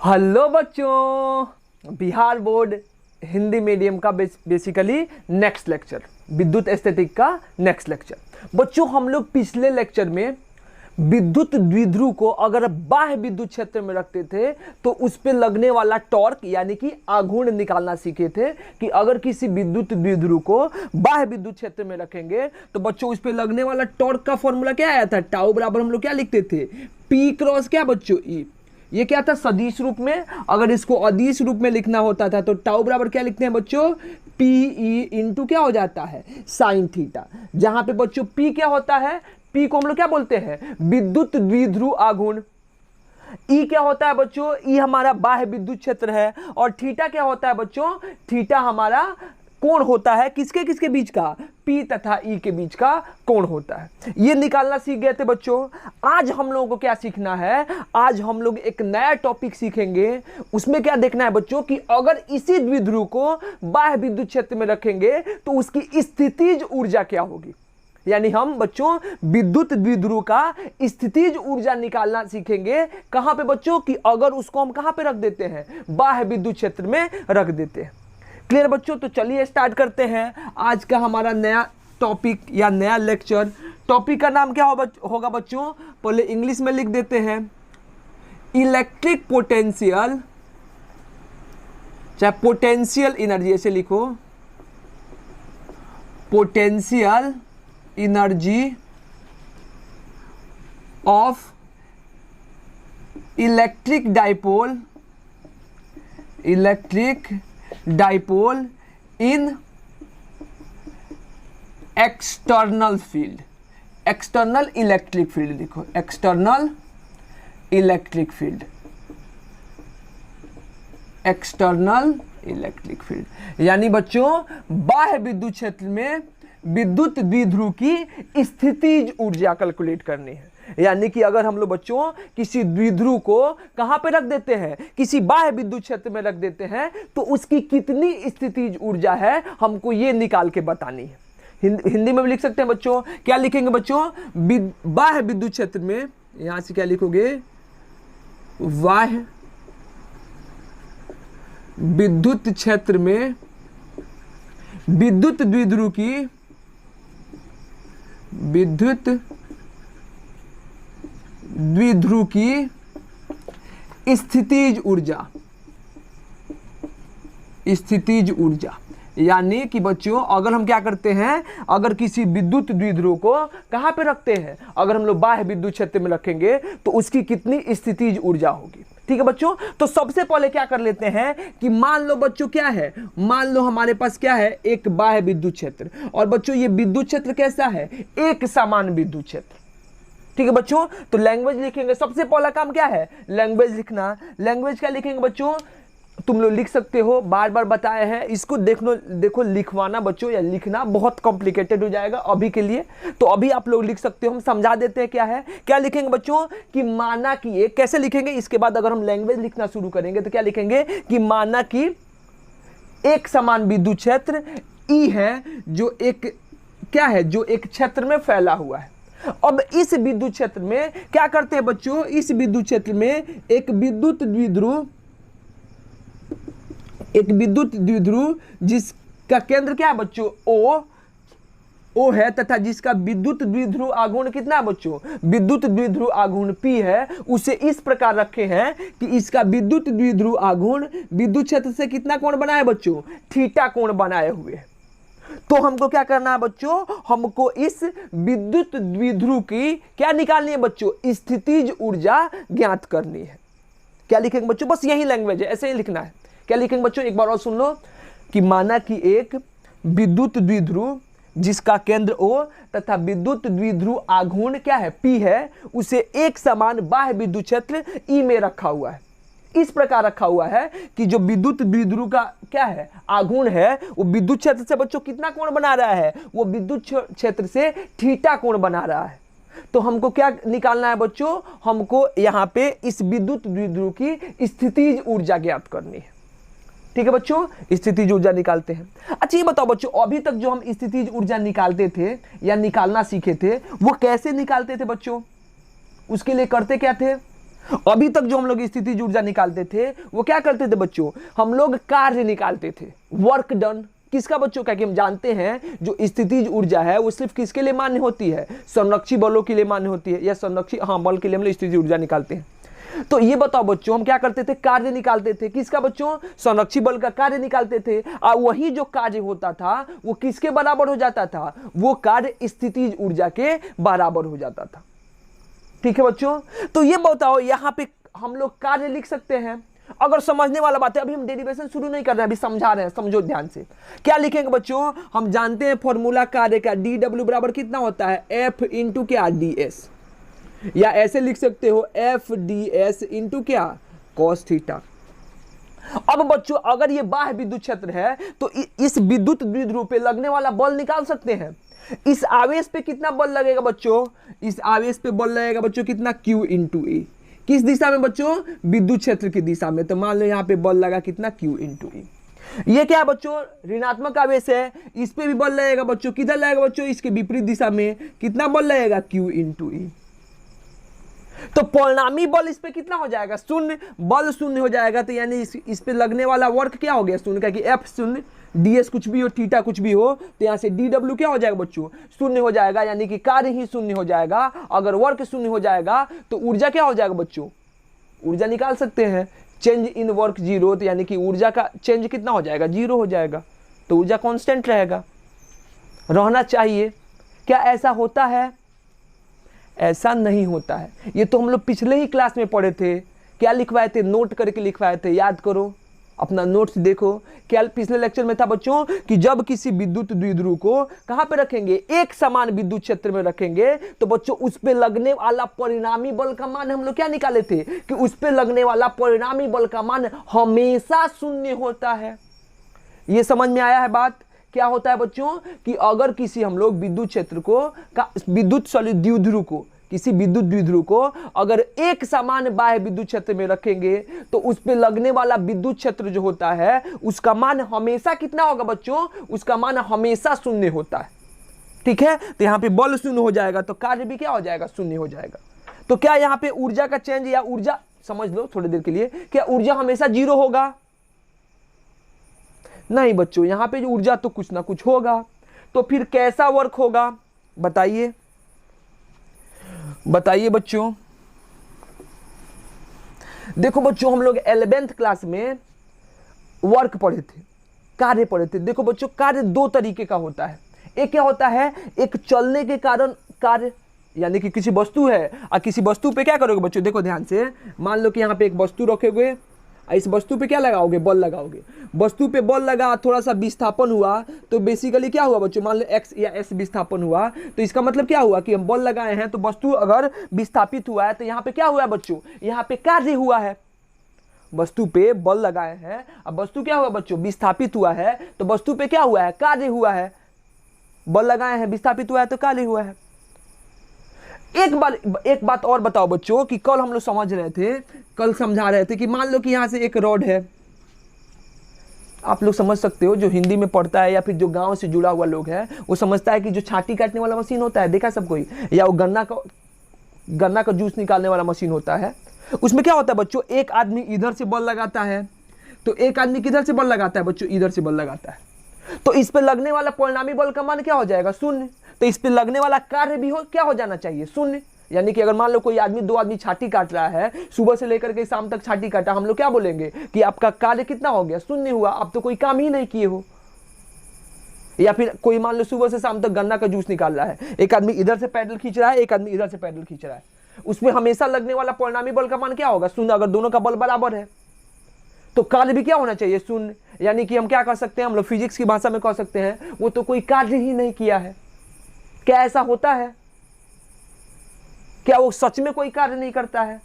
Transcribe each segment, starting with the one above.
Hello बच्चों, Bihar board Hindi medium का basically next lecture, विद्युत एस्थेटिक का नेक्स्ट लेक्चर। बच्चों, हम लोग पिछले लेक्चर में विद्युत द्विध्रुव को अगर बाह्य विद्युत क्षेत्र में रखते थे तो उस पे लगने वाला टॉर्क यानी कि आघूर्ण निकालना सीखे थे कि अगर किसी विद्युत द्विध्रुव को बाह्य विद्युत क्षेत्र में रखेंगे तो बच्चों उस पे लगने वाला टॉर्क का फॉर्मूला क्या आया था। टाउ बराबर हम लोग क्या लिखते थे, पी क्रॉस क्या बच्चों, ई। ये क्या था, सदिश रूप में। अगर इसको अदिश रूप में लिखना होता था तो टाउ बराबर क्या लिखते हैं बच्चों, पी ई इंटू क्या हो जाता है, साइन थीटा। जहां पे बच्चों पी क्या होता है, पी को हम लोग क्या बोलते हैं, विद्युत द्विध्रुव आघूर्ण। ई क्या होता है बच्चों, ई हमारा बाह्य विद्युत क्षेत्र है। और थीटा क्या होता है बच्चों, थीटा हमारा कोण होता है किसके किसके बीच का, पी तथा ई के बीच का कोण होता है। ये निकालना सीख गए थे बच्चों। आज हम लोगों को क्या सीखना है, आज हम लोग एक नया टॉपिक सीखेंगे। उसमें क्या देखना है बच्चों कि अगर इसी द्विध्रुव को बाह्य विद्युत क्षेत्र में रखेंगे तो उसकी स्थितिज ऊर्जा क्या होगी। यानी हम बच्चों विद्युत द्विध्रुव का स्थितिज ऊर्जा निकालना सीखेंगे। कहां पे बच्चों कि अगर उसको हम कहां पे रख देते हैं, बाह्य विद्युत क्षेत्र में रख देते हैं। क्लियर बच्चों, तो चलिए स्टार्ट करते हैं आज का हमारा नया टॉपिक या नया लेक्चर। टॉपिक का नाम क्या होगा बच्चों, पहले इंग्लिश में लिख देते हैं, इलेक्ट्रिक पोटेंशियल, चाहे पोटेंशियल एनर्जी ऐसे लिखो, potential energy of electric dipole, electric dipole in external field, external electric field लिखो, external electric field, external electric field. यानी बच्चों बाह्य विद्युत क्षेत्र में विद्युत द्विध्रुव की स्थितिज ऊर्जा कैलकुलेट करनी है। यानी कि अगर हम लोग बच्चों किसी द्विध्रुव को कहां पे रख देते हैं, किसी बाह्य विद्युत क्षेत्र में रख देते हैं तो उसकी कितनी स्थितिज ऊर्जा है हमको ये निकाल के बतानी है। हिंदी में भी लिख सकते हैं बच्चों। क्या लिखेंगे बच्चों, बाह्य विद्युत क्षेत्र में, यहां से क्या लिखोगे, बाह्य विद्युत क्षेत्र में विद्युत द्विध्रुव की, विद्युत द्विध्रुव की स्थितिज ऊर्जा, स्थितिज ऊर्जा। यानी कि बच्चों अगर हम क्या करते हैं, अगर किसी विद्युत द्विध्रुव को कहां पे रखते हैं, अगर हम लोग बाह्य विद्युत क्षेत्र में रखेंगे तो उसकी कितनी स्थितिज ऊर्जा होगी। ठीक है बच्चों, तो सबसे पहले क्या कर लेते हैं कि मान लो बच्चों क्या है, मान लो हमारे पास क्या है, एक बाह्य विद्युत क्षेत्र। और बच्चों ये विद्युत क्षेत्र कैसा है, एक समान विद्युत क्षेत्र। ठीक है बच्चों, तो लैंग्वेज लिखेंगे। सबसे पहला काम क्या है, लैंग्वेज लिखना। लैंग्वेज क्या लिखेंगे बच्चों, तुम लोग लिख सकते हो, बार बार बताए हैं इसको। देखो लिखवाना बच्चों या लिखना बहुत कॉम्प्लिकेटेड हो जाएगा अभी के लिए, तो अभी आप लोग लिख सकते हो। हम समझा देते हैं क्या है। क्या लिखेंगे बच्चों कि माना कि एक, कैसे लिखेंगे इसके बाद अगर हम लैंग्वेज लिखना शुरू करेंगे तो क्या लिखेंगे कि माना कि एक समान विद्युत क्षेत्र ई है जो एक क्या है, जो एक क्षेत्र में फैला हुआ है। अब इस विद्युत क्षेत्र में क्या करते हैं बच्चों, इस विद्युत क्षेत्र में एक विद्युत द्विध्रुव, एक विद्युत द्विध्रुव जिसका केंद्र क्या है बच्चों, ओ है, तथा जिसका विद्युत द्विध्रुव आघूर्ण कितना है बच्चों, विद्युत द्विध्रुव आघूर्ण P है, उसे इस प्रकार रखे हैं कि इसका विद्युत द्विध्रुव आघूर्ण विद्युत क्षेत्र से कितना कोण बनाए बच्चों, थीटा कोण बनाए हुए है। तो हमको क्या करना है बच्चों, हमको इस विद्युत द्विध्रुव की क्या निकालनी है बच्चों, स्थितिज ऊर्जा ज्ञात करनी है। क्या लिखेंगे बच्चों, बस यही लैंग्वेज है, ऐसे ही लिखना है। क्या लिखेंगे बच्चों, एक बार और सुन लो कि माना कि एक विद्युत द्विध्रुव जिसका केंद्र O तथा विद्युत द्विध्रुव आघूर्ण क्या है, P है, उसे एक समान बाह्य विद्युत क्षेत्र E में रखा हुआ है। इस प्रकार रखा हुआ है कि जो विद्युत द्विध्रुव का क्या है, आघूर्ण है, वो विद्युत क्षेत्र से बच्चों कितना कोण बना रहा है, वो विद्युत क्षेत्र से थीटा कोण बना रहा है। तो हमको क्या निकालना है बच्चों, हमको यहां पे इस विद्युत द्विध्रुव की स्थितिज ऊर्जा ज्ञात करनी है। ठीक है बच्चों, स्थितिज ऊर्जा निकालते हैं। अच्छा ये बताओ बच्चों, अभी तक जो हम स्थितिज ऊर्जा निकालते थे या निकालना सीखे थे वो कैसे निकालते थे बच्चों? उसके लिए करते क्या थे? अभी तक जो हम लोग स्थितिज ऊर्जा निकालते थे वो क्या करते थे बच्चों, हम लोग कार्य निकालते थे, वर्क डन। किसका बच्चों का, कि हम जानते हैं जो स्थितिज ऊर्जा है वो सिर्फ किसके लिए मान्य होती है, संरक्षी बलों के लिए मान्य होती है, या संरक्षी बल के लिए हम लोग स्थितिज ऊर्जा निकालते हैं। तो ये बताओ बच्चों, हम क्या करते थे, कार्य निकालते थे। किसका बच्चों, संरक्षी बल का कार्य निकालते थे। और वही जो कार्य होता था वो किसके बराबर हो जाता था, वो कार्य स्थितिज ऊर्जा के बराबर हो जाता था। ठीक है बच्चों, तो ये बताओ यहां पे हम लोग कार्य लिख सकते हैं। अगर समझने वाला बात है, अभी हम डेरिवेशन शुरू नहीं कर रहे हैं, अभी समझा रहे हैं, समझो ध्यान से। क्या लिखेंगे बच्चों, हम जानते हैं फॉर्मूला कार्य का, डी डब्ल्यू बराबर कितना होता है, एफ इंटू क्या, डी एस, या ऐसे लिख सकते हो एफ डी एस इंटू क्या, कॉस थीटा। अब बच्चों अगर ये बाह्य विद्युत क्षेत्र है तो इस विद्युत द्विध्रुव पे लगने वाला बल निकाल सकते हैं। इस आवेश पे कितना बल लगेगा बच्चों, इस आवेश पे बल लगेगा बच्चों कितना, Q इंटू E। किस दिशा में बच्चों, विद्युत क्षेत्र की दिशा में। तो मान लो यहाँ पे बल लगा कितना, Q इंटू E। ये क्या है बच्चों, ऋणात्मक आवेश है, इस पे भी बल लगेगा बच्चों, किधर लगेगा बच्चों, इसके विपरीत दिशा में। कितना बल लगेगा, Q इंटू E। तो परिणामी बल इस पे कितना हो जाएगा, शून्य। बल शून्य हो जाएगा तो यानी इस पे लगने वाला वर्क क्या हो गया, शून्य का, कि एफ शून्य, ds कुछ भी हो, थीटा कुछ भी हो, तो यहाँ से dw क्या हो जाएगा बच्चों, शून्य हो जाएगा, यानी कि कार्य ही शून्य हो जाएगा। अगर वर्क शून्य हो जाएगा तो ऊर्जा क्या हो जाएगा बच्चों, ऊर्जा निकाल सकते हैं, चेंज इन वर्क जीरो, तो यानी कि ऊर्जा का चेंज कितना हो जाएगा, जीरो हो जाएगा। तो ऊर्जा कांस्टेंट रहेगा, रहना चाहिए। क्या ऐसा होता है, ऐसा नहीं होता है। ये तो हम लोग पिछले ही क्लास में पढ़े थे, क्या लिखवाए थे, नोट करके लिखवाए थे, याद करो अपना नोट्स देखो। क्या पिछले लेक्चर में था बच्चों, कि जब किसी विद्युत द्विध्रुव को कहां पे रखेंगे, एक समान विद्युत क्षेत्र में रखेंगे, तो बच्चों उस पे लगने वाला परिणामी बल का मान हम लोग क्या निकाले थे, कि उस पे लगने वाला परिणामी बल का मान हमेशा शून्य होता है। ये समझ में आया है बात। क्या होता है बच्चों, कि अगर किसी हम लोग विद्युत क्षेत्र को द्विध्रुव को, किसी विद्युत द्विध्रुव को अगर एक समान बाह्य विद्युत क्षेत्र में रखेंगे तो उस पे लगने वाला विद्युत क्षेत्र जो होता है उसका मान हमेशा कितना होगा बच्चों, उसका मान हमेशा शून्य होता है। ठीक है, तो यहाँ पे बल शून्य हो जाएगा तो कार्य भी क्या हो जाएगा, शून्य हो जाएगा। तो क्या यहाँ पे ऊर्जा का चेंज, या ऊर्जा समझ लो थोड़ी देर के लिए, क्या ऊर्जा हमेशा जीरो होगा, नहीं बच्चों, यहाँ पे ऊर्जा तो कुछ ना कुछ होगा। तो फिर कैसा वर्क होगा, बताइए बताइए बच्चों। देखो बच्चों, हम लोग 11th क्लास में वर्क पढ़े थे, कार्य पढ़े थे। देखो बच्चों, कार्य दो तरीके का होता है। एक क्या होता है, एक चलने के कारण कार्य, यानी कि किसी वस्तु है और किसी वस्तु पे क्या करोगे बच्चों, देखो ध्यान से, मान लो कि यहाँ पे एक वस्तु रखोगे, इस वस्तु पे क्या लगाओगे, बल लगाओगे। वस्तु पे बल लगा, थोड़ा सा विस्थापन हुआ, तो बेसिकली क्या हुआ बच्चों, मान लो x या s विस्थापन हुआ, तो इसका मतलब क्या हुआ कि हम बल लगाए हैं, तो वस्तु अगर विस्थापित हुआ है तो यहाँ पे क्या हुआ बच्चों, यहाँ पे कार्य हुआ है। वस्तु पे बल लगाए हैं, अब वस्तु क्या हुआ बच्चों, विस्थापित हुआ है, तो वस्तु पे क्या हुआ है, कार्य हुआ है। बल लगाए हैं, विस्थापित हुआ है, तो कार्य हुआ है। एक बात और बताओ बच्चों, कि कल हम लोग समझ रहे थे, कल समझा रहे थे कि मान लो कि यहां से एक रॉड है, आप लोग समझ सकते हो, जो हिंदी में पढ़ता है या फिर जो गांव से जुड़ा हुआ लोग है वो समझता है कि जो छाती काटने वाला मशीन होता है, देखा सब कोई, या वो गन्ना का जूस निकालने वाला मशीन होता है, उसमें क्या होता है बच्चों, एक आदमी इधर से बल लगाता है, तो एक आदमी किधर से बल लगाता है बच्चों, इधर से बल लगाता है। तो इस पे लगने वाला परिणामी बल का मान क्या हो जाएगा, शून्य। तो इस पे लगने वाला कार्य भी क्या हो जाना चाहिए, शून्य। यानी कि अगर मान लो कोई आदमी, दो आदमी छाती काट रहा है, सुबह से लेकर के शाम तक छाती काटा, हम लोग क्या बोलेंगे कि आपका कार्य कितना हो गया, शून्य हुआ, आप तो कोई काम ही नहीं किए हो। या फिर कोई मान लो सुबह से शाम तक गन्ना का जूस निकाल रहा है, एक आदमी इधर से पैडल खींच रहा है, एक आदमी इधर से पैडल खींच रहा है, उसमें हमेशा लगने वाला परिणामी बल का मान क्या होगा, शून्य। अगर दोनों का बल बराबर है तो कार्य भी क्या होना चाहिए, शून्य। यानी कि हम क्या कर सकते हैं, हम लोग फिजिक्स की भाषा में कह सकते हैं वो तो कोई कार्य ही नहीं किया है। क्या ऐसा होता है, क्या वो सच में कोई कार्य नहीं करता है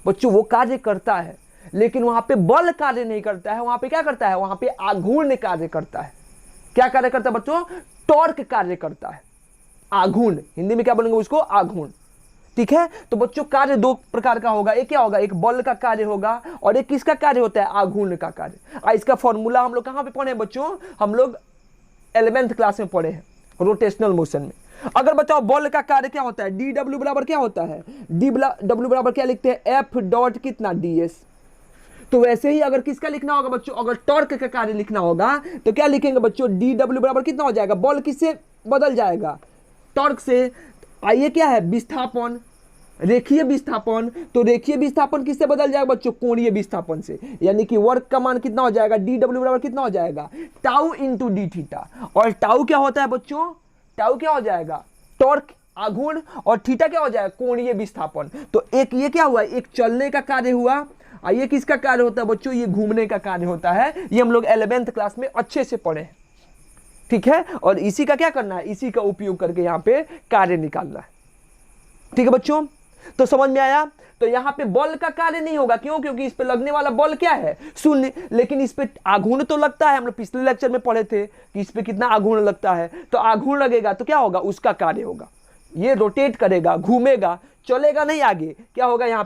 बच्चों, वो कार्य करता है, लेकिन वहां पे बल कार्य नहीं करता है, वहां पे क्या करता है, वहां पे आघूर्ण कार्य करता है। क्या कार्य करता है बच्चों, टॉर्क कार्य करता है, आघूर्ण, हिंदी में क्या बोलेंगे उसको, आघूर्ण। ठीक है, तो बच्चों कार्य दो प्रकार का होगा, एक क्या होगा, एक बल का कार्य होगा, और एक किसका कार्य होता है, आघूर्ण का कार्य। इसका फॉर्मूला हम लोग कहां पे पढ़े बच्चों, हम लोग 11th क्लास में पढ़े हैं, रोटेशनल मोशन में। अगर बताओ बॉल का कार्य क्या होता है, डी डब्ल्यू बराबर क्या होता है, डी डब्ल्यू बराबर क्या लिखते हैं, एफ डॉट कितना डी एस। तो वैसे ही अगर किसका लिखना होगा बच्चों, अगर टॉर्क का कार्य लिखना होगा तो क्या लिखेंगे बच्चों, डी डब्ल्यू बराबर कितना हो जाएगा, बॉल किससे बदल जाएगा, टॉर्क से। आइए क्या है, विस्थापन, रेखीय विस्थापन। तो रेखीय विस्थापन किससे बदल जाएगा बच्चों, कोणीय विस्थापन से। यानी कि वर्क का मान कितना हो जाएगा, डी डब्ल्यू बराबर कितना हो जाएगा, टाउ इंटू डी थीटा। और टाउ क्या होता है बच्चों, टाउ क्या हो जाएगा, टॉर्क आघूर्ण, और थीटा क्या हो जाएगा, कोणीय विस्थापन। तो एक ये क्या हुआ, एक चलने का कार्य हुआ, ये किसका कार्य होता है बच्चों, ये घूमने का कार्य होता है। ये हम लोग 11th क्लास में अच्छे से पढ़े, ठीक है। और इसी का क्या करना है, इसी का उपयोग करके यहाँ पे कार्य निकालना है, ठीक है बच्चों। तो समझ में आया। तो यहाँ पे बल का कार्य नहीं होगा, क्यों, क्योंकि इस पे लगने वाला बल क्या है, शून्य। लेकिन इस पे आघूर्ण तो लगता है, हम लोग पिछले लेक्चर में पढ़े थे कि इस पे कितना आघूर्ण लगता है। तो आघूर्ण लगेगा तो क्या होगा, उसका कार्य होगा, ये रोटेट करेगा, घूमेगा, चलेगा नहीं आगे, क्या होगा यहाँ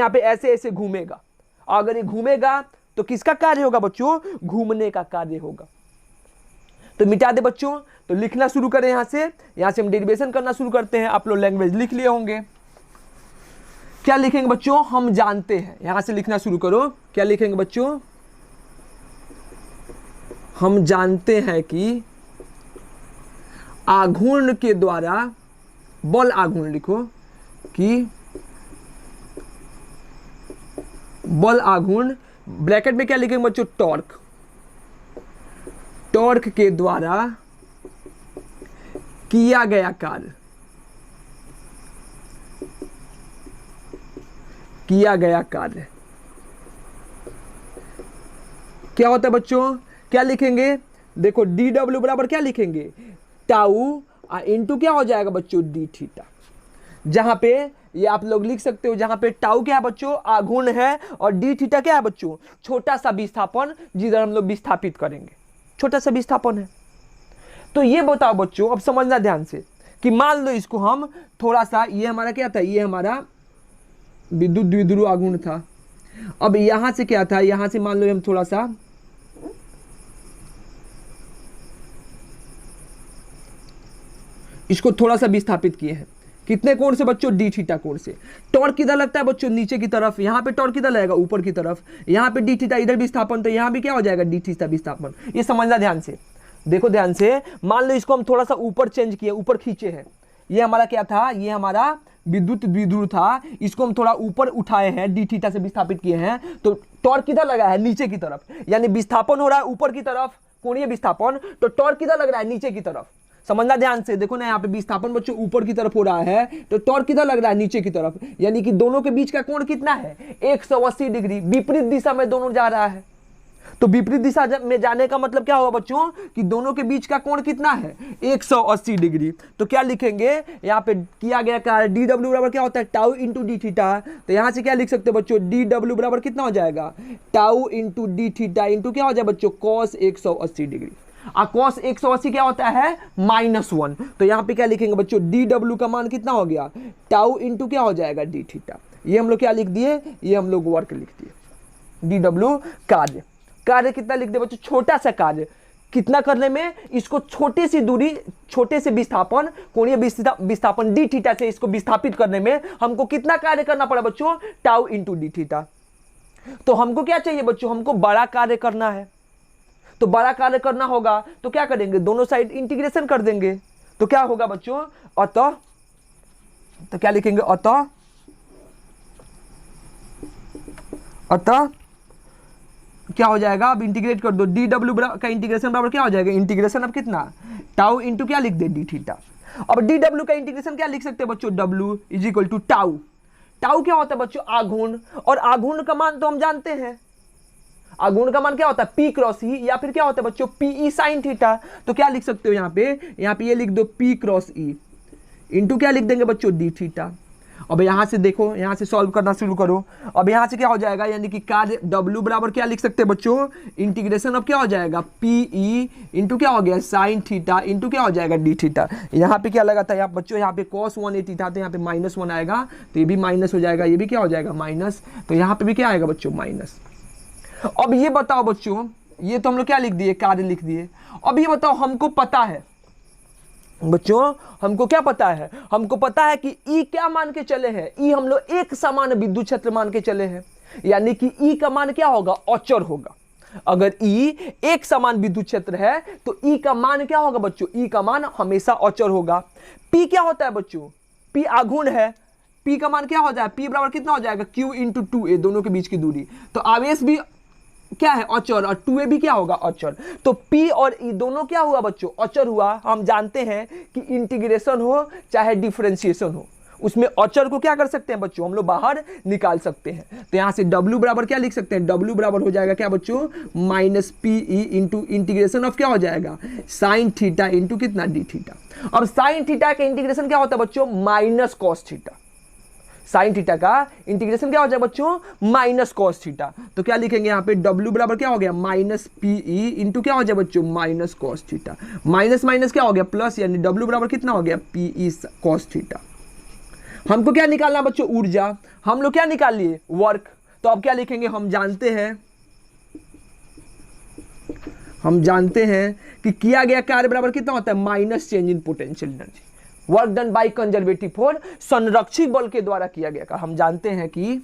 पे ऐसे ऐसे घूमेगा। अगर ये घूमेगा तो किसका कार्य होगा बच्चों, घूमने का कार्य होगा। तो मिटा दे बच्चों। तो लिखना शुरू करें, यहां से हम डेरिवेशन करना शुरू करते हैं। आप लोग लैंग्वेज लिख लिए होंगे, क्या लिखेंगे बच्चों, हम जानते हैं। यहां से लिखना शुरू करो, क्या लिखेंगे बच्चों, हम जानते हैं कि आघूर्ण के द्वारा, बल आघूर्ण लिखो, कि बल आघूर्ण, ब्रैकेट में क्या लिखेंगे बच्चों, टॉर्क, टॉर्क के द्वारा किया गया कार्य, किया गया कार्य क्या होता है बच्चों, क्या लिखेंगे, देखो डी डब्ल्यू बराबर क्या लिखेंगे, टाउ इंटू क्या हो जाएगा बच्चों, डी थीटा। जहां पे ये आप लोग लिख सकते हो, जहां पे टाउ क्या है बच्चों, आघूर्ण है, और डी थीटा क्या है बच्चों, छोटा सा विस्थापन, जिधर हम लोग विस्थापित करेंगे, छोटा सा विस्थापन है। तो ये बताओ बच्चों, अब समझना ध्यान से, कि मान लो इसको हम थोड़ा सा, ये हमारा क्या था, ये हमारा विद्युत द्विध्रुव आघूर्ण था। अब यहां से क्या था, यहां से मान लो हम थोड़ा सा इसको थोड़ा सा विस्थापित किए हैं, कितने कोण से बच्चों, डी थीटा कोण से। टॉर्क किधर लगता है बच्चों, नीचे की तरफ। यहाँ पे टॉर्क किधर लगेगा, ऊपर की तरफ। यहाँ पे डी थीटा, इधर विस्थापन, तो यहाँ भी क्या हो जाएगा, डी थीटा विस्थापन। ये समझना ध्यान से, देखो ध्यान से। मान लो इसको हम थोड़ा सा ऊपर चेंज किए, ऊपर खींचे हैं। ये हमारा क्या था, ये हमारा विद्युत द्विध्रुव था, इसको हम थोड़ा ऊपर उठाए हैं, डी थीटा से विस्थापित किए हैं। तो टॉर्क किधर लगा है, नीचे की तरफ, यानी विस्थापन हो रहा है ऊपर की तरफ, कोणीय विस्थापन। तो टॉर्क किधर लग रहा है, नीचे की तरफ। समझना ध्यान से, देखो ना यहाँ पे विस्थापन बच्चों ऊपर की तरफ हो रहा है, तो टॉर्क किधर लग रहा है, नीचे की तरफ। यानी कि दोनों के बीच का कोण कितना है, 180 डिग्री, विपरीत दिशा में दोनों जा रहा है। तो विपरीत दिशा में जाने का मतलब क्या हुआ बच्चों, कि दोनों के बीच का कोण कितना है, 180 डिग्री। तो क्या लिखेंगे, यहाँ पे किया गया कार्य डी डब्ल्यू बराबर क्या होता है, टाउ इंटू डी थीटा। तो यहाँ से क्या लिख सकते हो बच्चों, डी डब्ल्यू बराबर कितना हो जाएगा, tau into D theta into क्या हो जाएगा बच्चों, कॉस 180 डिग्री। कॉस 180 क्या होता है, -1। तो यहाँ पे क्या लिखेंगे बच्चों, डी डब्ल्यू का मान कितना हो गया, टाउ इंटू क्या हो जाएगा, डी थीटा। ये हम लोग क्या लिख दिए, ये हम लोग वर्क लिख दिए। डी डब्ल्यू कार्य, कार्य कितना लिख दे बच्चों, छोटा सा कार्य, कितना करने में, इसको छोटी सी दूरी, छोटे से विस्थापन, कोणीय विस्थापन डी थीटा से इसको विस्थापित करने में हमको कितना कार्य करना पड़ा बच्चों, टाउ इंटू डी थीटा। तो हमको क्या चाहिए बच्चों, हमको बड़ा कार्य करना है। तो बड़ा कार्य करना होगा तो क्या करेंगे, दोनों साइड इंटीग्रेशन कर देंगे। तो क्या होगा बच्चों, अतः, तो क्या लिखेंगे, अतः क्या हो जाएगा, अब इंटीग्रेट कर दो, डी डब्ल्यू का इंटीग्रेशन बराबर क्या हो जाएगा, इंटीग्रेशन अब कितना, टाउ इंटू क्या लिख दे, डी थीटा। अब डी डब्ल्यू का इंटीग्रेशन क्या लिख सकते हैं बच्चों, डब्ल्यू is equal to tau. Tau क्या होता है बच्चों, आघूर्ण, और आघूर्ण का मान तो हम जानते हैं, आघूर्ण का मान क्या होता है, पी क्रॉस ई, या फिर क्या होता है बच्चों, पीई साइन थीटा। तो क्या लिख सकते हो यहाँ पे ये लिख दो, पी क्रॉस ई इंटू क्या लिख देंगे बच्चों, डी थीटा। अब यहाँ से देखो, यहाँ से सॉल्व करना शुरू करो। अब यहाँ से क्या हो जाएगा, यानी कि कार्य डब्ल्यू बराबर क्या लिख सकते हैं बच्चों, इंटीग्रेशन अब क्या हो जाएगा, पीई इंटू क्या हो गया, साइन थीटा इंटू क्या हो जाएगा, डी थीटा। यहाँ पे क्या लगा था यहाँ बच्चों, यहाँ पे cos 180 था, तो यहाँ पे -1 आएगा, तो ये भी माइनस हो जाएगा, ये भी क्या हो जाएगा, माइनस। तो यहाँ पे भी क्या आएगा बच्चों, माइनस। अब ये बताओ बच्चों, ये तो हम लोग क्या लिख दिए, कार्य लिख दिए। अब ये बताओ, हमको पता है बच्चों हमको क्या पता है, हमको पता है कि ई क्या मान के चले हैं, ई हम लोग एक समान विद्युत क्षेत्र मान के चले हैं, यानी कि ई का मान क्या होगा, अचर होगा। अगर ई एक समान विद्युत क्षेत्र है तो ई का मान क्या होगा बच्चों, ई का मान हमेशा अचर होगा। पी क्या होता है बच्चों, पी आघूर्ण है, पी का मान क्या हो जाएगा, पी बराबर कितना हो जाएगा, क्यू इंटू 2a, दोनों के बीच की दूरी। तो आवेश भी क्या है, अचर, और 2a भी क्या होगा, अचर। तो p और e दोनों क्या हुआ बच्चों, अचर हुआ। हम जानते हैं कि इंटीग्रेशन हो चाहे डिफरेंशिएशन हो, उसमें अचर को क्या कर सकते हैं बच्चों, हम लोग बाहर निकाल सकते हैं। तो यहां से w बराबर क्या लिख सकते हैं, w बराबर हो जाएगा क्या बच्चों, minus P E into integration of क्या हो जाएगा, साइन थीटा इंटू कितना, डी थीटा। और साइन थीटा का इंटीग्रेशन क्या होता है बच्चों, minus cos theta. Sine theta का इंटीग्रेशन क्या हो जाएगा बच्चों, माइनस कॉस थीटा। तो क्या लिखेंगे यहाँ पे, w बराबर क्या हो गया, माइनस पी ई इंटू क्या हो जाए बच्चों, minus cos theta. Minus minus क्या हो गया, प्लस, यानी w बराबर कितना हो गया, पी ई कॉस थीटा। हमको क्या निकालना बच्चों, ऊर्जा। हम लोग क्या निकाल लिए, वर्क। तो अब क्या लिखेंगे, हम जानते हैं कि किया गया कार्य बराबर कितना होता है, minus change in potential energy. Work done by conservative force, संरक्षी बल के द्वारा किया गया का। हम जानते हैं कि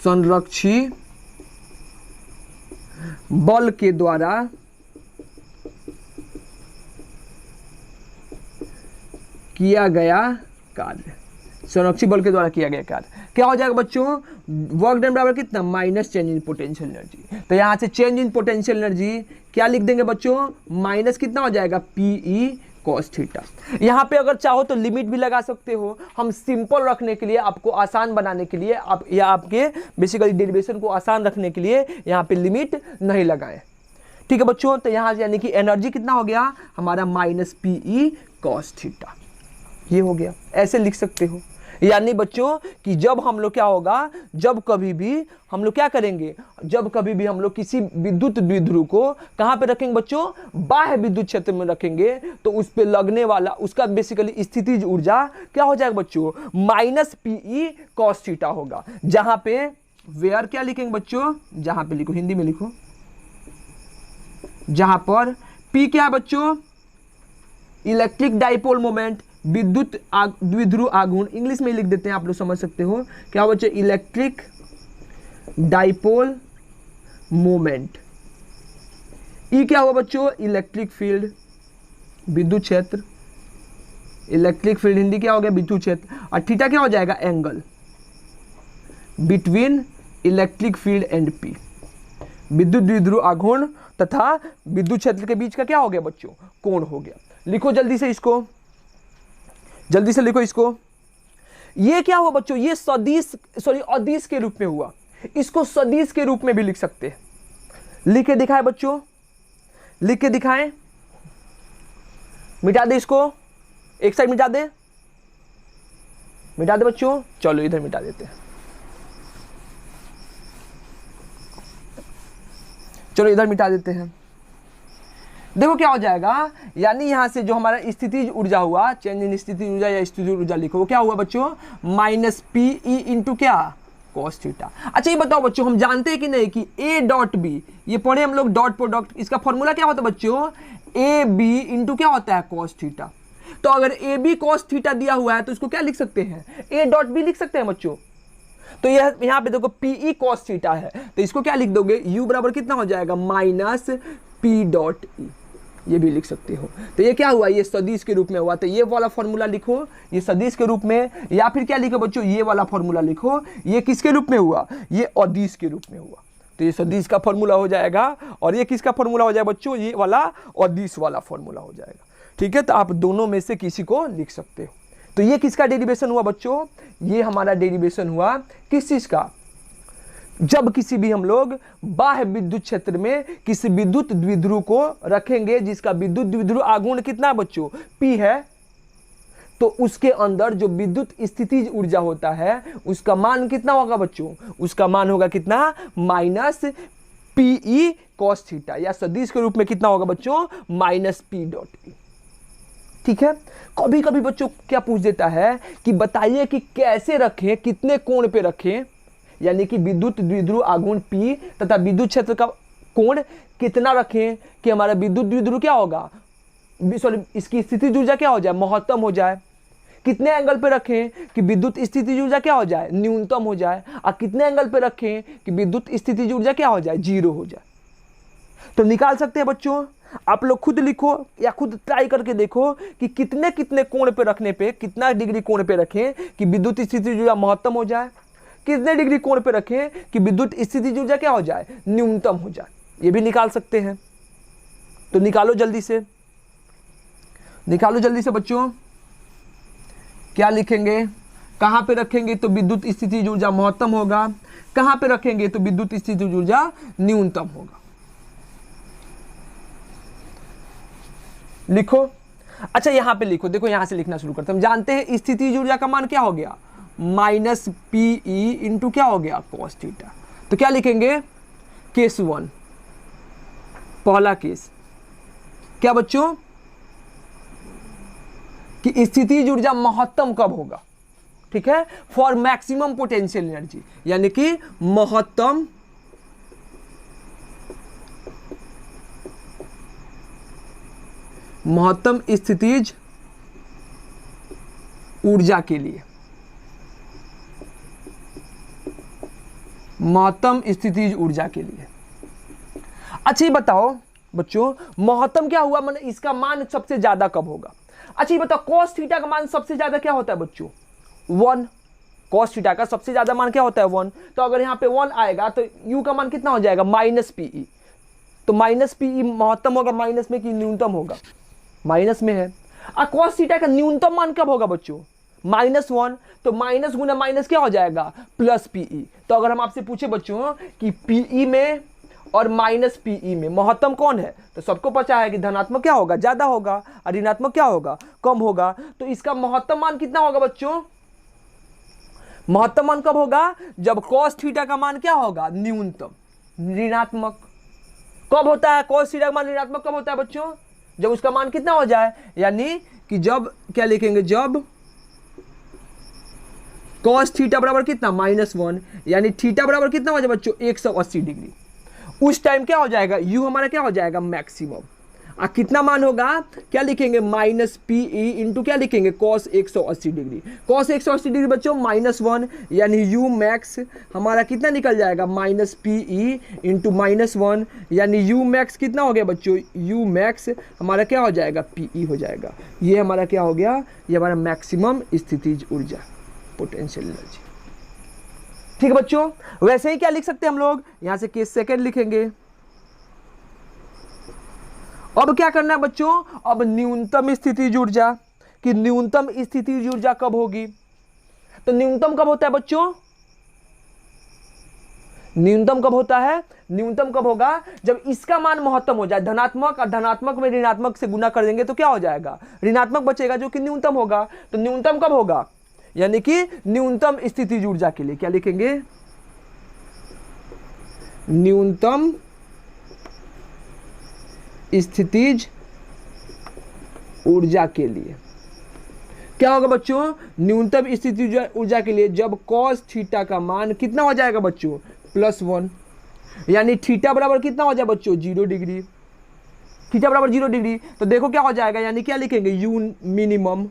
संरक्षी बल के द्वारा किया गया कार्य, संरक्षी बल के द्वारा किया गया कार्य क्या हो जाएगा बच्चों, वर्क डन बराबर कितना, minus change in potential energy. तो यहां से चेंज इन पोटेंशियल एनर्जी क्या लिख देंगे बच्चों, माइनस कितना हो जाएगा, पी ई कॉस थीटा। यहां पे अगर चाहो तो लिमिट भी लगा सकते हो। हम सिंपल रखने के लिए, आपको आसान बनाने के लिए, आप या आपके बेसिकली डेरिवेशन को आसान रखने के लिए यहां पे लिमिट नहीं लगाए। ठीक है बच्चों, तो यहां यानी कि एनर्जी कितना हो गया हमारा, minus P E cos theta. ये हो गया, ऐसे लिख सकते हो। यानी बच्चों कि जब हम लोग क्या होगा, जब कभी भी हम लोग क्या करेंगे, जब कभी भी हम लोग किसी विद्युत द्विध्रुव को कहाँ पे रखेंगे बच्चों, बाह्य विद्युत क्षेत्र में रखेंगे, तो उस पे लगने वाला उसका बेसिकली स्थितिज ऊर्जा क्या हो जाएगा बच्चों, minus P E cos theta होगा। जहां पे वेयर क्या लिखेंगे बच्चों, जहां पे लिखो, हिंदी में लिखो, जहां पर पी क्या है बच्चों, इलेक्ट्रिक डाइपोल मोमेंट, विद्युत द्विध्रुव आघूर्ण, इंग्लिश में लिख देते हैं, आप लोग समझ सकते हो क्या बच्चे, इलेक्ट्रिक डाइपोल मोमेंट। ई क्या हुआ बच्चों, इलेक्ट्रिक फील्ड, विद्युत क्षेत्र, इलेक्ट्रिक फील्ड हिंदी क्या हो गया, विद्युत क्षेत्र। और थीटा क्या हो जाएगा, angle between electric field and P, विद्युत द्विध्रुव आघूर्ण तथा विद्युत क्षेत्र के बीच का क्या हो गया बच्चों, कोण हो गया। लिखो जल्दी से इसको, जल्दी से लिखो इसको। ये क्या हुआ बच्चों, ये सदिश अदिश के रूप में हुआ। इसको सदिश के रूप में भी लिख सकते हैं। लिख के दिखाए बच्चों, लिख के दिखाएं, मिटा दे इसको, एक साइड मिटा दे, मिटा दे बच्चों, चलो इधर मिटा देते हैं, चलो इधर मिटा देते हैं। देखो क्या हो जाएगा, यानी यहां से जो हमारा स्थितिज ऊर्जा हुआ, चेंज इन स्थिति ऊर्जा या स्थितिज ऊर्जा लिखो, वो क्या हुआ बच्चों, माइनस पी ई इंटू क्या, कॉस थीटा। अच्छा ये बताओ बच्चों, हम जानते हैं कि नहीं कि ए डॉट बी, ये पढ़े हम लोग डॉट प्रोडक्ट, इसका फॉर्मूला क्या होता है बच्चों, ए बी इंटू क्या होता है, कॉस थीटा। तो अगर ए बी कॉस थीटा दिया हुआ है तो इसको क्या लिख सकते हैं, ए डॉट बी लिख सकते हैं बच्चों। तो यह यहाँ पे देखो पी ई कॉस थीटा है, तो इसको क्या लिख दोगे, यू बराबर कितना हो जाएगा, माइनस पी डॉट ई, ये भी लिख सकते हो। तो ये क्या हुआ, ये सदिश के रूप में हुआ। तो ये वाला फॉर्मूला लिखो, ये सदिश के रूप में, या फिर क्या लिखो बच्चों, ये वाला फॉर्मूला लिखो, ये किसके रूप में हुआ, ये अदिश के रूप में हुआ। तो ये सदिश का फॉर्मूला हो जाएगा, और ये किसका फॉर्मूला हो जाएगा बच्चों, ये वाला अदिश वाला फॉर्मूला हो जाएगा। ठीक है, तो आप दोनों में से किसी को लिख सकते हो। तो ये किसका डेरिवेशन हुआ बच्चों, ये हमारा डेरिवेशन हुआ किस चीज का, जब किसी भी हम लोग बाह्य विद्युत क्षेत्र में किसी विद्युत द्विध्रुव को रखेंगे जिसका विद्युत द्विध्रुव आघूर्ण कितना बच्चों, P है, तो उसके अंदर जो विद्युत स्थितिज ऊर्जा होता है उसका मान कितना होगा बच्चों, उसका मान होगा कितना, minus P E cos theta, या सदिश के रूप में कितना होगा बच्चों, माइनस पी डॉट ई। ठीक है, कभी कभी बच्चों क्या पूछ देता है कि बताइए कि कैसे रखें, कितने कोण पे रखें, यानी कि विद्युत द्विध्रुव आघूर्ण P तथा विद्युत क्षेत्र का कोण कितना रखें कि हमारा विद्युत द्विध्रुव क्या होगा, सॉरी इसकी स्थितिज ऊर्जा क्या हो जाए, महत्तम हो जाए। कितने एंगल पे रखें कि विद्युत स्थितिज ऊर्जा क्या हो जाए, न्यूनतम हो जाए। और कितने एंगल पे रखें कि विद्युत स्थितिज ऊर्जा क्या हो जाए, 0 हो जाए। तो निकाल सकते हैं बच्चों, आप लोग खुद लिखो या खुद ट्राई करके देखो कि कितने कितने कोण पे रखने पे, कितना डिग्री कोण पे रखें कि विद्युत स्थितिज ऊर्जा महत्तम हो जाए, कितने डिग्री कोण पे रखें कि विद्युत स्थितिज ऊर्जा क्या हो जाए, न्यूनतम हो जाए। ये भी निकाल सकते हैं। तो निकालो जल्दी से, निकालो जल्दी से बच्चों। क्या लिखेंगे, कहां पे रखेंगे तो विद्युत स्थितिज ऊर्जा महत्तम होगा, कहां पे रखेंगे तो विद्युत स्थितिज ऊर्जा न्यूनतम होगा। लिखो। अच्छा यहां पे लिखो, देखो यहां से लिखना शुरू करते हैं। हम जानते हैं स्थितिज ऊर्जा का मान क्या हो गया, माइनस पीई इंटू क्या हो गया, कॉस थीटा। तो क्या लिखेंगे, केस 1, पहला केस क्या बच्चों, कि स्थितिज ऊर्जा महत्तम कब होगा, ठीक है, फॉर मैक्सिमम पोटेंशियल एनर्जी, यानी कि महत्तम स्थितिज ऊर्जा के लिए, महत्तम स्थितिज ऊर्जा के लिए। अच्छा ये बताओ बच्चों, महत्तम क्या हुआ, मतलब इसका मान सबसे ज्यादा कब होगा। अच्छा ये बताओ, cos थीटा का मान सबसे ज्यादा क्या होता है बच्चों, 1। cos थीटा का सबसे ज्यादा मान क्या होता है, 1। तो अगर यहाँ पे 1 आएगा तो u का मान कितना हो जाएगा, माइनस पीई। तो माइनस पीई महत्तम होगा माइनस में कि न्यूनतम होगा, माइनस में है। और cos थीटा का न्यूनतम मान कब होगा बच्चों, -1। तो माइनस गुना माइनस क्या हो जाएगा, प्लस पीई। तो अगर हम आपसे पूछे बच्चों कि पीई में और माइनस पीई में महत्तम कौन है, तो सबको पता है कि धनात्मक क्या होगा, ज्यादा होगा, और ऋणात्मक क्या होगा, कम होगा। तो इसका महत्तम मान कितना होगा बच्चों, महत्तम मान कब होगा, जब cos थीटा का मान क्या होगा, न्यूनतम, ऋणात्मक। कब होता है cos थीटा का मान ऋणात्मक, कब होता है बच्चों, जब उसका मान कितना हो जाए, यानी कि जब क्या लिखेंगे, जब cos थीटा बराबर कितना, -1, यानी थीटा बराबर कितना हो जाए बच्चों, 180 डिग्री। उस टाइम क्या हो जाएगा, u हमारा क्या हो जाएगा, मैक्सिमम। कितना मान होगा, क्या लिखेंगे, माइनस पीई इंटू क्या लिखेंगे, cos 180 डिग्री। cos 180 डिग्री बच्चों -1, यानी u मैक्स हमारा कितना निकल जाएगा, माइनस पीई इंटू -1, यानी u मैक्स कितना हो गया बच्चों, u मैक्स हमारा क्या हो जाएगा, पीई हो जाएगा। ये हमारा क्या हो गया, ये हमारा मैक्सिमम स्थितिज ऊर्जा, पोटेंशियल एनर्जी। ठीक है बच्चों, वैसे ही क्या लिख सकते हैं हम लोग, यहां से केस सेकंड लिखेंगे। अब क्या करना है बच्चों, अब न्यूनतम स्थितिज ऊर्जा, कि न्यूनतम स्थितिज ऊर्जा कब होगी। तो न्यूनतम कब होता है बच्चों, न्यूनतम कब होता है, न्यूनतम कब होगा, जब इसका मान महत्तम हो जाए, धनात्मक, और धनात्मक में ऋणात्मक से गुना कर देंगे तो क्या हो जाएगा, ऋणात्मक बचेगा जो कि न्यूनतम होगा। तो न्यूनतम कब होगा, यानी कि न्यूनतम स्थितिज ऊर्जा के लिए क्या लिखेंगे, न्यूनतम स्थितिज ऊर्जा के लिए क्या होगा बच्चों, न्यूनतम स्थितिज ऊर्जा के लिए जब cos थीटा का मान कितना हो जाएगा बच्चों, +1, यानी थीटा बराबर कितना हो जाए बच्चों, 0 डिग्री। थीटा बराबर 0 डिग्री, तो देखो क्या हो जाएगा, यानी क्या लिखेंगे, u मिनिमम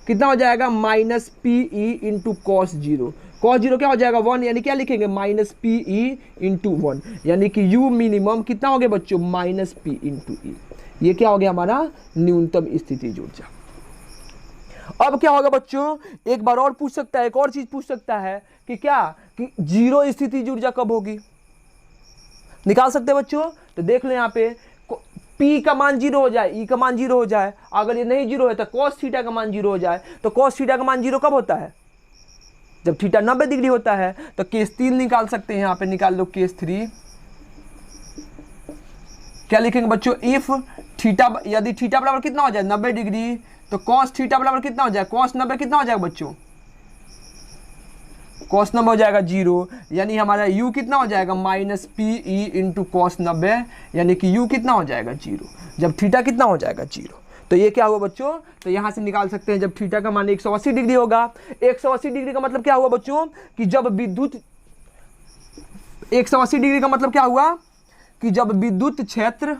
कितना हो जाएगा, minus PE into cos 0। Cos 0 क्या हो जाएगा, 1, यानी क्या लिखेंगे, माइनस पीई इंटू 1, यानी कि u मिनिमम कितना हो गया बच्चों, माइनस पी इंटू ई। ये क्या हो गया हमारा न्यूनतम स्थितिज ऊर्जा। अब क्या होगा बच्चों, एक बार और पूछ सकता है, एक और चीज पूछ सकता है कि क्या, कि 0 स्थितिज ऊर्जा कब होगी, निकाल सकते हैं बच्चों। तो देख लो यहाँ पे, P का मान 0 हो जाए, E का मान 0 हो जाए, अगर ये नहीं 0 है तो cos थीटा का मान 0 हो जाए। तो cos थीटा का मान 0 कब होता है, जब थीटा 90 डिग्री होता है। तो केस 3 निकाल सकते हैं, यहाँ पे निकाल लो केस 3। क्या लिखेंगे बच्चों, इफ थीटा, यदि थीटा बराबर कितना हो जाए 90 डिग्री, तो cos थीटा बराबर कितना हो जाए, cos 90 कितना हो जाएगा बच्चों, cos 90 हो जाएगा 0, यानी हमारा u कितना हो जाएगा, minus P E into cos 90, यानी कि u कितना हो जाएगा 0, जब थीटा कितना हो जाएगा 0। तो ये क्या हुआ बच्चों, तो यहां से निकाल सकते हैं, जब थीटा का मान 180 डिग्री होगा। 180 डिग्री का मतलब क्या हुआ बच्चों, कि जब विद्युत, 180 डिग्री का मतलब क्या हुआ, कि जब विद्युत क्षेत्र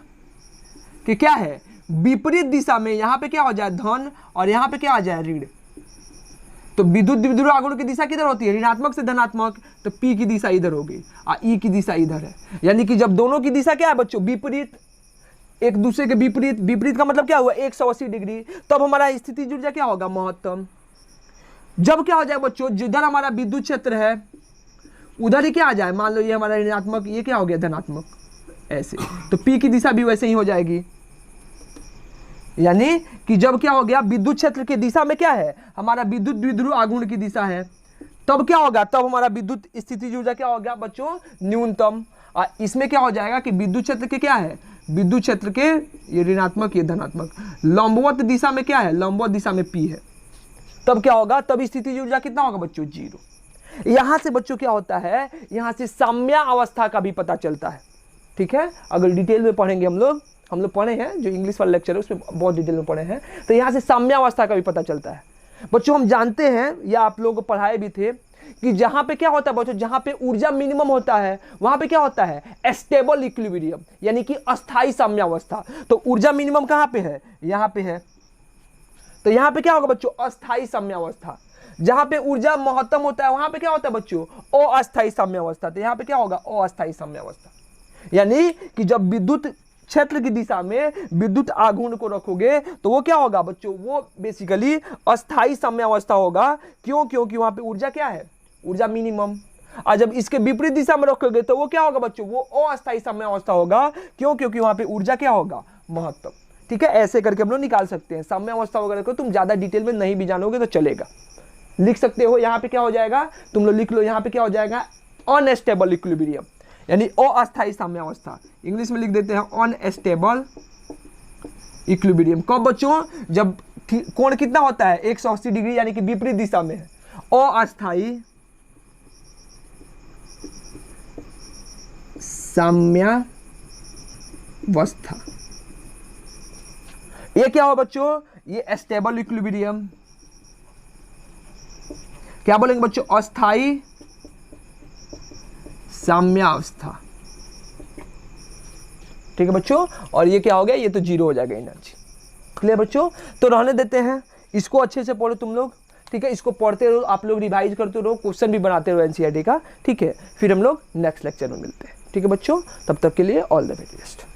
कि क्या है, विपरीत दिशा में यहाँ पे क्या हो जाए धन और यहाँ पे क्या आ जाए ऋण। तो विद्युत द्विध्रुव आघूर्ण की दिशा किधर होती है, ऋणात्मक से धनात्मक, तो P की दिशा इधर होगी और E की दिशा इधर है। यानी कि जब दोनों की दिशा क्या है बच्चों, विपरीत, एक दूसरे के विपरीत, विपरीत का मतलब क्या हुआ 180 डिग्री, तब हमारा स्थितिज ऊर्जा क्या होगा, महत्तम। जब क्या हो जाए बच्चों, जिधर हमारा विद्युत क्षेत्र है उधर ही क्या आ जाए, मान लो ये हमारा ऋणात्मक, ये क्या हो गया धनात्मक, ऐसे, तो P की दिशा भी वैसे ही हो जाएगी। यानी कि जब क्या हो गया, विद्युत क्षेत्र की दिशा में क्या है, हमारा विद्युत द्विध्रुव आघूर्ण की दिशा है, तब क्या होगा, तब हमारा विद्युत स्थितिज ऊर्जा क्या हो गया बच्चों, न्यूनतम। और इसमें क्या हो जाएगा कि विद्युत क्षेत्र के क्या है, विद्युत क्षेत्र के ये ऋणात्मक ये धनात्मक, लंबवत दिशा में क्या है, लंबवत दिशा में P है, तब क्या होगा, तब स्थितिज ऊर्जा कितना होगा बच्चों, 0। यहां से बच्चों क्या होता है, यहां से साम्यावस्था का भी पता चलता है। ठीक है, अगर डिटेल में पढ़ेंगे हम लोग पढ़े हैं जो इंग्लिश वाला लेक्चर है उसमें बहुत डिटेल में पढ़े हैं, तो यहाँ से साम्यावस्था का भी पता चलता है। बच्चों हम जानते हैं या आप लोगों को पढ़ाए भी थे कि जहाँ पे क्या होता है बच्चों, जहाँ पे ऊर्जा मिनिमम होता है वहाँ पे क्या होता है, स्टेबल इक्विलिब्रियम, यानी कि अस्थाई साम्यावस्था। तो ऊर्जा मिनिमम कहाँ पे है, यहाँ पे है, तो यहाँ पे क्या होगा बच्चों, अस्थाई साम्यावस्था। जहाँ पे ऊर्जा महत्तम होता है वहाँ पे क्या होता है बच्चों, अस्थाई साम्यावस्था। तो यहाँ पे क्या होगा, अस्थाई साम्यावस्था। यानी कि जब विद्युत क्षेत्र की दिशा में विद्युत आघूर्ण को रखोगे तो वो क्या होगा बच्चों, वो बेसिकली अस्थाई साम्यावस्था होगा। क्यों, क्योंकि वहां पे ऊर्जा क्या है, ऊर्जा मिनिमम। और जब इसके विपरीत दिशा में रखोगे तो वो क्या होगा बच्चों, वो अस्थाई साम्यावस्था होगा। क्यों, क्योंकि वहां पे ऊर्जा क्या होगा, महत्तम। ठीक है, ऐसे करके हम लोग निकाल सकते हैं। साम्यावस्था वगैरह को तुम ज्यादा डिटेल में नहीं भी जानोगे तो चलेगा, लिख सकते हो। यहाँ पे क्या हो जाएगा, तुम लोग लिख लो, यहाँ पे क्या हो जाएगा, अनस्टेबल इक्विलिब्रियम, यानी अस्थाई साम्यावस्था। इंग्लिश में लिख देते हैं अनस्टेबल इक्विलिब्रियम। कब बच्चों, जब कोण कितना होता है 180 डिग्री, यानी कि विपरीत दिशा में है, अस्थाई साम्यावस्था। ये क्या हो बच्चों, ये स्टेबल इक्विलिब्रियम। क्या बोलेंगे बच्चों, अस्थाई साम्यावस्था। ठीक है बच्चों, और ये क्या हो गया, ये तो 0 हो जाएगा एनर्जी। क्लियर बच्चों, तो रहने देते हैं इसको, अच्छे से पढ़ो तुम लोग। ठीक है, इसको पढ़ते रहो, आप लोग रिवाइज करते रहो, क्वेश्चन भी बनाते रहो एनसीईआरटी का। ठीक है, फिर हम लोग नेक्स्ट लेक्चर में मिलते हैं। ठीक है बच्चों, तब तक के लिए ऑल द वेरी बेस्ट।